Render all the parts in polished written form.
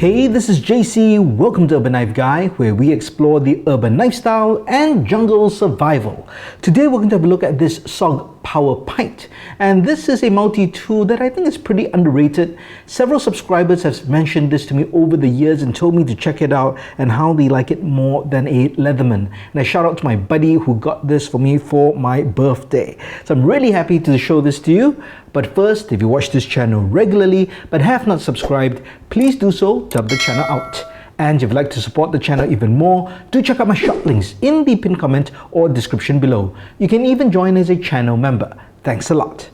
Hey, this is JC. Welcome to Urban Knife Guy, where we explore the urban lifestyle and jungle survival. Today we're going to have a look at this SOG PowerPint, and this is a multi-tool that I think is pretty underrated. Several subscribers have mentioned this to me over the years and told me to check it out and how they like it more than a Leatherman. And I shout out to my buddy who got this for me for my birthday. So I'm really happy to show this to you. But first, if you watch this channel regularly but have not subscribed, please do so to help the channel out. And if you'd like to support the channel even more, do check out my shop links in the pinned comment or description below. You can even join as a channel member. Thanks a lot.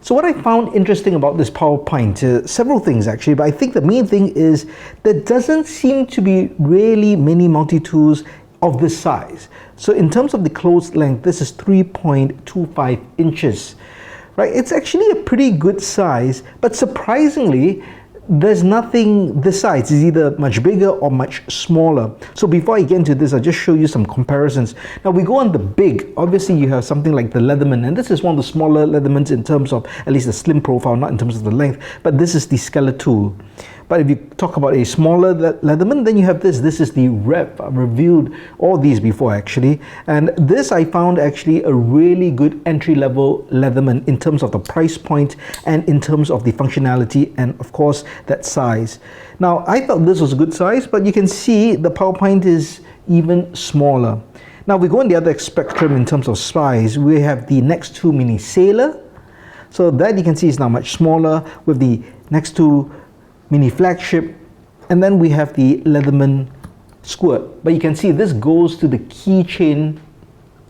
So what I found interesting about this PowerPint, several things actually, but I think the main thing is there doesn't seem to be really many multi-tools of this size. So in terms of the closed length, this is 3.25 inches. Right? It's actually a pretty good size, but surprisingly, there's nothing this size. It's either much bigger or much smaller. So before I get into this, I'll just show you some comparisons. Now we go on the big. Obviously you have something like the Leatherman, and this is one of the smaller Leathermans in terms of at least the slim profile, not in terms of the length, but this is the skeletal. But if you talk about a smaller Leatherman, then you have this. This is the Rev. I've reviewed all these before actually. And this I found actually a really good entry-level Leatherman in terms of the price point and in terms of the functionality and of course that size. Now I thought this was a good size, but you can see the PowerPint is even smaller. Now we go on the other spectrum in terms of size. We have the Next 2 Mini Sailor. So that you can see is now much smaller with the Next 2 Mini Flagship, and then we have the Leatherman Squirt. But you can see this goes to the keychain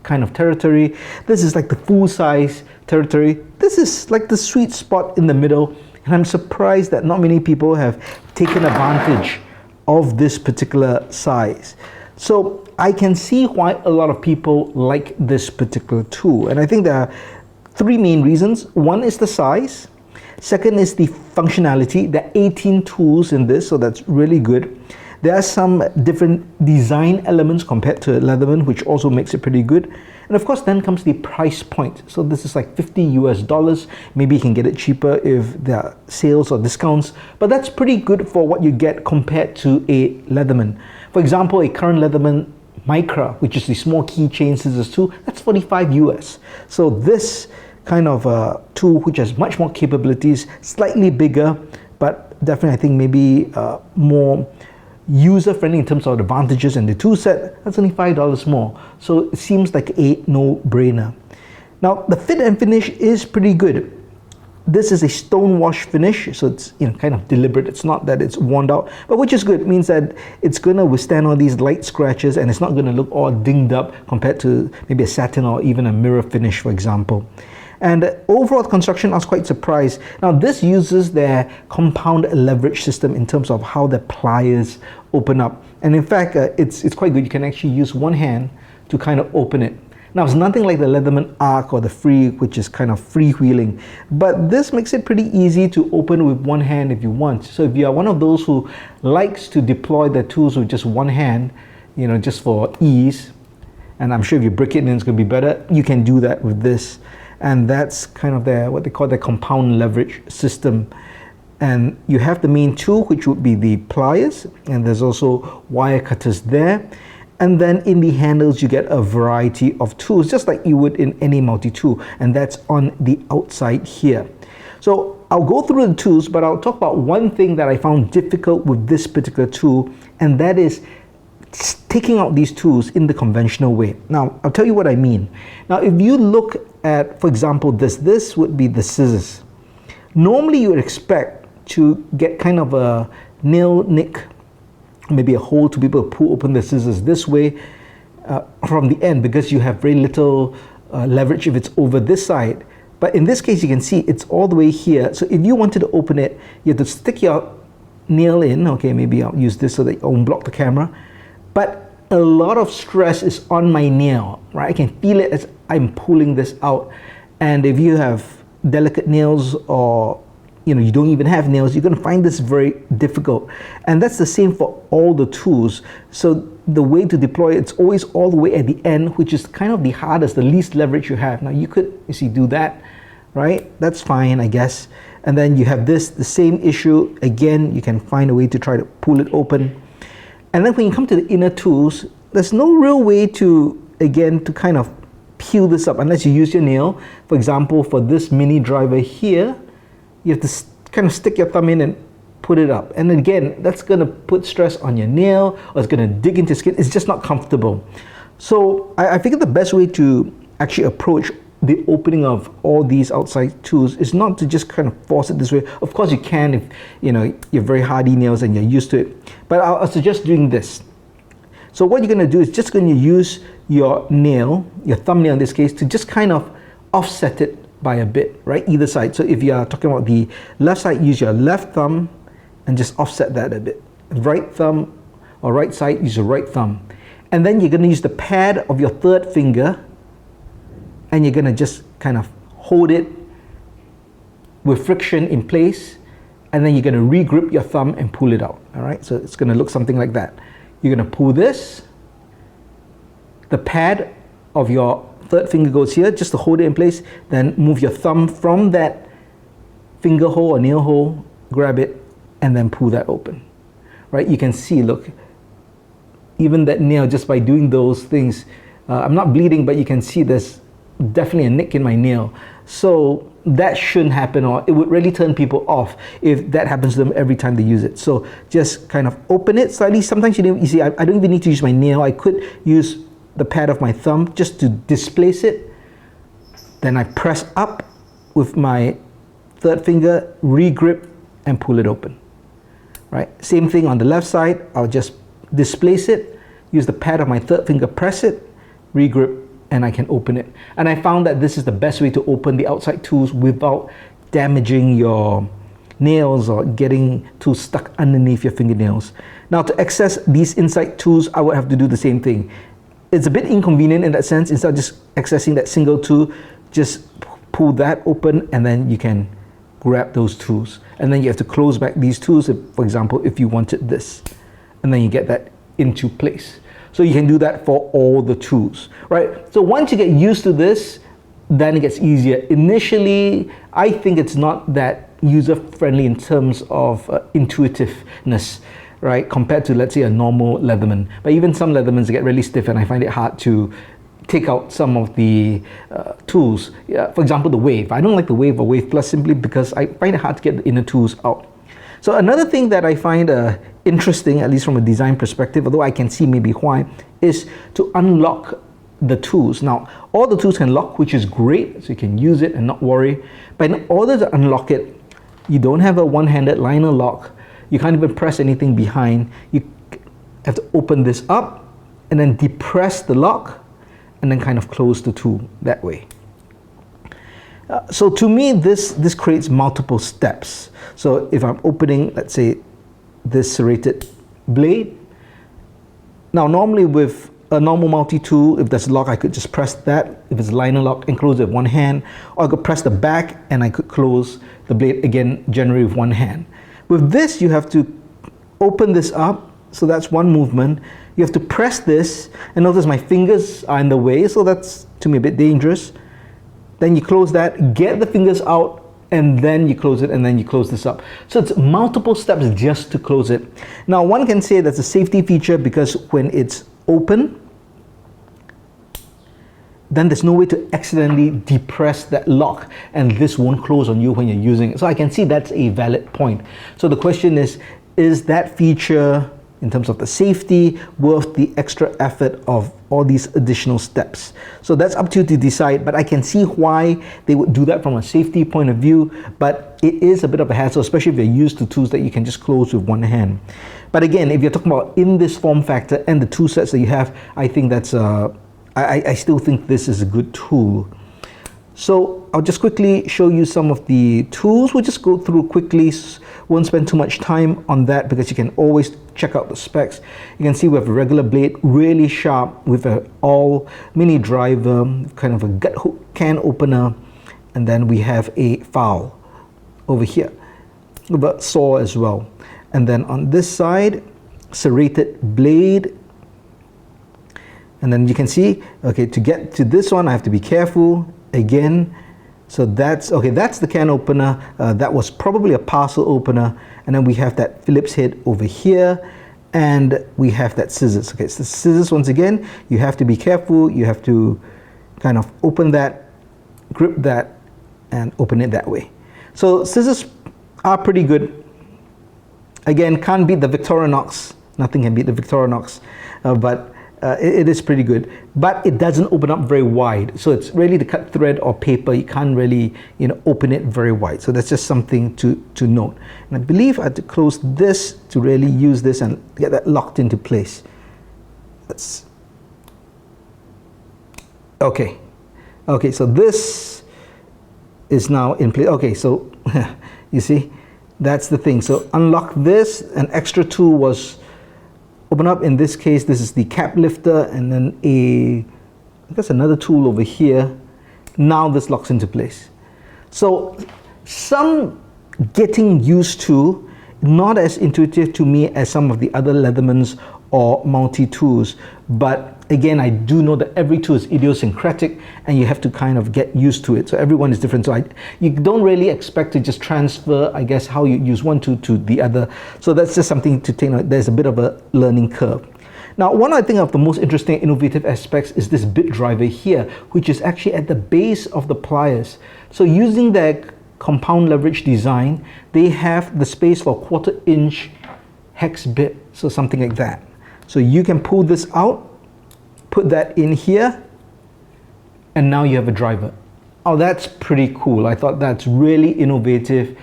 kind of territory. This is like the full size territory. This is like the sweet spot in the middle, and I'm surprised that not many people have taken advantage of this particular size. So I can see why a lot of people like this particular tool, and I think there are three main reasons. One is the size. Second is the functionality. There are 18 tools in this, so that's really good. There are some different design elements compared to Leatherman, which also makes it pretty good. And of course, then comes the price point. So this is like $50 US. Maybe you can get it cheaper if there are sales or discounts, but that's pretty good for what you get compared to a Leatherman. For example, a current Leatherman Micra, which is the small keychain scissors tool, that's 45 US. So this kind of a tool which has much more capabilities, slightly bigger, but definitely I think maybe more user-friendly in terms of advantages and the tool set, that's only $5 more. So it seems like a no-brainer. Now the fit and finish is pretty good. This is a stone wash finish, so it's kind of deliberate. It's not that it's worn out, but which is good. It means that it's going to withstand all these light scratches and it's not going to look all dinged up compared to maybe a satin or even a mirror finish, for example. And overall construction, I was quite surprised. Now this uses their compound leverage system in terms of how the pliers open up. And in fact, it's quite good. You can actually use one hand to kind of open it. Now it's nothing like the Leatherman Arc or the Free, which is kind of freewheeling. But this makes it pretty easy to open with one hand if you want. So if you are one of those who likes to deploy the tools with just one hand, just for ease, and I'm sure if you brick it in, it's going to be better, you can do that with this. And that's kind of what they call the compound leverage system. And you have the main tool, which would be the pliers, and there's also wire cutters there. And then in the handles you get a variety of tools, just like you would in any multi-tool, and that's on the outside here. So I'll go through the tools, but I'll talk about one thing that I found difficult with this particular tool, and that is taking out these tools in the conventional way. Now I'll tell you what I mean. Now if you look at, for example, this would be the scissors. Normally you would expect to get kind of a nail nick, maybe a hole to be able to pull open the scissors this way from the end, because you have very little leverage if it's over this side. But in this case you can see it's all the way here. So if you wanted to open it, you have to stick your nail in. Okay, maybe I'll use this so that it won't block the camera. But a lot of stress is on my nail, right? I can feel it as I'm pulling this out. And if you have delicate nails, or you don't even have nails, you're going to find this very difficult. And that's the same for all the tools. So the way to deploy it's always all the way at the end, which is kind of the hardest, the least leverage you have. Now you could do that, right? That's fine, I guess. And then you have the same issue. Again, you can find a way to try to pull it open. And then when you come to the inner tools, there's no real way to, again, to kind of peel this up unless you use your nail. For example, for this mini driver here, you have to kind of stick your thumb in and put it up. And again, that's going to put stress on your nail, or it's going to dig into skin. It's just not comfortable. So I figured the best way to actually approach the opening of all these outside tools is not to just kind of force it this way. Of course you can if you're very hardy nails and you're used to it, but I'll suggest doing this. So what you're going to do is just going to use your nail, your thumbnail in this case, to just kind of offset it by a bit, right? Either side. So if you are talking about the left side, use your left thumb and just offset that a bit. Right thumb or right side, use your right thumb. And then you're going to use the pad of your third finger and you're going to just kind of hold it with friction in place, and then you're going to regrip your thumb and pull it out. All right, so it's going to look something like that. You're going to pull this, the pad of your third finger goes here just to hold it in place, then move your thumb from that finger hole or nail hole, grab it, and then pull that open. Right, you can see, look, even that nail, just by doing those things, I'm not bleeding, but you can see there's definitely a nick in my nail. So that shouldn't happen, or it would really turn people off if that happens to them every time they use it. So just kind of open it slightly. Sometimes you see, I don't even need to use my nail. I could use the pad of my thumb just to displace it. Then I press up with my third finger, regrip, and pull it open. Right? Same thing on the left side. I'll just displace it, use the pad of my third finger, press it, regrip, and I can open it. And I found that this is the best way to open the outside tools without damaging your nails or getting tools stuck underneath your fingernails. Now, to access these inside tools, I would have to do the same thing. It's a bit inconvenient in that sense. Instead of just accessing that single tool, just pull that open and then you can grab those tools. And then you have to close back these tools, for example, if you wanted this. And then you get that into place. So you can do that for all the tools, right? So once you get used to this, then it gets easier. Initially, I think it's not that user-friendly in terms of intuitiveness, right? Compared to, let's say, a normal Leatherman. But even some Leathermans get really stiff, and I find it hard to take out some of the tools. For example, the Wave. I don't like the Wave or Wave Plus simply because I find it hard to get the inner tools out. So another thing that I find interesting, at least from a design perspective, although I can see maybe why, is to unlock the tools. Now, all the tools can lock, which is great, so you can use it and not worry. But in order to unlock it, you don't have a one-handed liner lock. You can't even press anything behind. You have to open this up and then depress the lock and then kind of close the tool that way. So to me, this creates multiple steps. So if I'm opening, let's say, this serrated blade. Now, normally with a normal multi-tool, if there's a lock, I could just press that. If it's a liner lock, and close it with one hand. Or I could press the back and I could close the blade again, generally with one hand. With this, you have to open this up. So that's one movement. You have to press this, and notice my fingers are in the way, so that's, to me, a bit dangerous. Then you close that, get the fingers out, and then you close it, and then you close this up. So it's multiple steps just to close it. Now, one can say that's a safety feature because when it's open, then there's no way to accidentally depress that lock, and this won't close on you when you're using it. So I can see that's a valid point. So the question is that feature, in terms of the safety, worth the extra effort of all these additional steps? So that's up to you to decide, but I can see why they would do that from a safety point of view, but it is a bit of a hassle, especially if you're used to tools that you can just close with one hand. But again, if you're talking about in this form factor and the tool sets that you have, I think that's I still think this is a good tool. So I'll just quickly show you some of the tools. We'll just go through quickly. Won't spend too much time on that because you can always check out the specs. You can see we have a regular blade, really sharp, with a all mini driver, kind of a gut hook can opener, and then we have a file over here with a saw as well. And then on this side, serrated blade. And then you can see, okay, to get to this one, I have to be careful. Again, So that's okay. That's the can opener. That was probably a parcel opener, and then we have that Phillips head over here, and we have that scissors. Okay, so the scissors, once again, you have to be careful. You have to kind of open that, grip that, and open it that way. So scissors are pretty good. Again, can't beat the Victorinox. Nothing can beat the Victorinox, but it is pretty good. But it doesn't open up very wide. So it's really to cut thread or paper. You can't really, open it very wide. So that's just something to note. And I believe I had to close this to really use this and get that locked into place. Okay. Okay, so this is now in place. Okay, so you see, that's the thing. So unlock this. An extra tool was open up. In this case, this is the cap lifter, and then I guess another tool over here. Now this locks into place. So some getting used to, not as intuitive to me as some of the other Leathermans or multi-tools, but again, I do know that every tool is idiosyncratic and you have to kind of get used to it. So everyone is different. So you don't really expect to just transfer, I guess, how you use one tool to the other. So that's just something to take note. There's a bit of a learning curve. Now, one I think of the most interesting innovative aspects is this bit driver here, which is actually at the base of the pliers. So using their compound leverage design, they have the space for 1/4 inch hex bit. So something like that. So you can pull this out, put that in here, and now you have a driver. Oh, that's pretty cool. I thought that's really innovative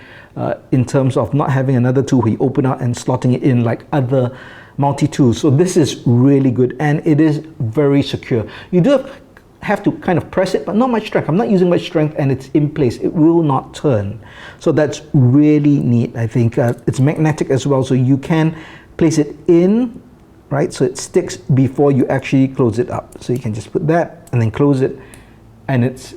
in terms of not having another tool where you open out and slotting it in like other multi-tools. So this is really good, and it is very secure. You do have to kind of press it, but not much strength. I'm not using much strength, and it's in place. It will not turn. So that's really neat. I think it's magnetic as well, so you can place it in, right? So it sticks before you actually close it up. So you can just put that and then close it, and it's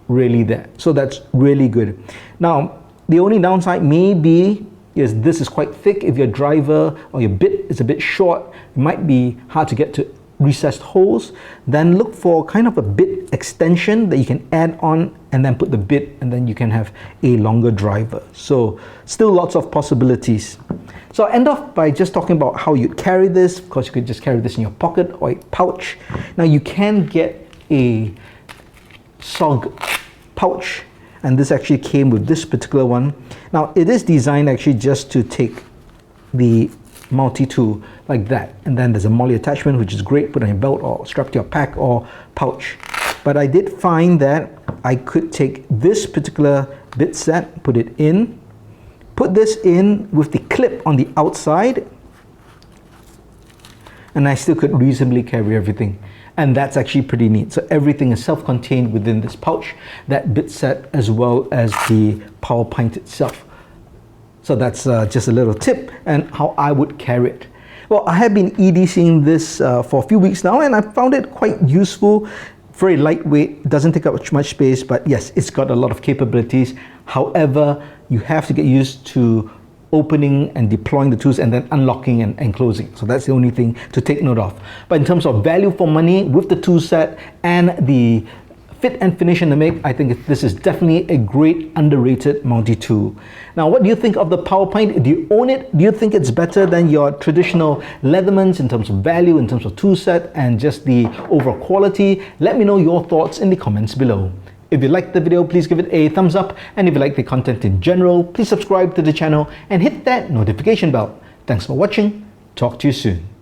really there. So that's really good. Now, the only downside may be is this is quite thick. If your driver or your bit is a bit short, it might be hard to get to recessed holes. Then look for kind of a bit extension that you can add on and then put the bit, and then you can have a longer driver. So still lots of possibilities. So I'll end off by just talking about how you carry this. Of course, you could just carry this in your pocket or a pouch. Now you can get a SOG pouch, and this actually came with this particular one. Now it is designed actually just to take the multi-tool like that, and then there's a MOLLE attachment, which is great, put on your belt or strap to your pack or pouch. But I did find that I could take this particular bit set, put it in, put this in with the clip on the outside, and I still could reasonably carry everything. And that's actually pretty neat. So everything is self-contained within this pouch, that bit set as well as the PowerPint itself. So that's just a little tip and how I would carry it. Well, I have been EDCing this for a few weeks now, and I found it quite useful. Very lightweight, doesn't take up much space, but yes, it's got a lot of capabilities. However, you have to get used to opening and deploying the tools and then unlocking and closing. So that's the only thing to take note of. But in terms of value for money with the tool set and the fit and finish in the make, I think this is definitely a great underrated multi-tool. Now, what do you think of the PowerPint? Do you own it? Do you think it's better than your traditional Leathermans in terms of value, in terms of tool set, and just the overall quality? Let me know your thoughts in the comments below. If you liked the video, please give it a thumbs up, and if you like the content in general, please subscribe to the channel and hit that notification bell. Thanks for watching. Talk to you soon.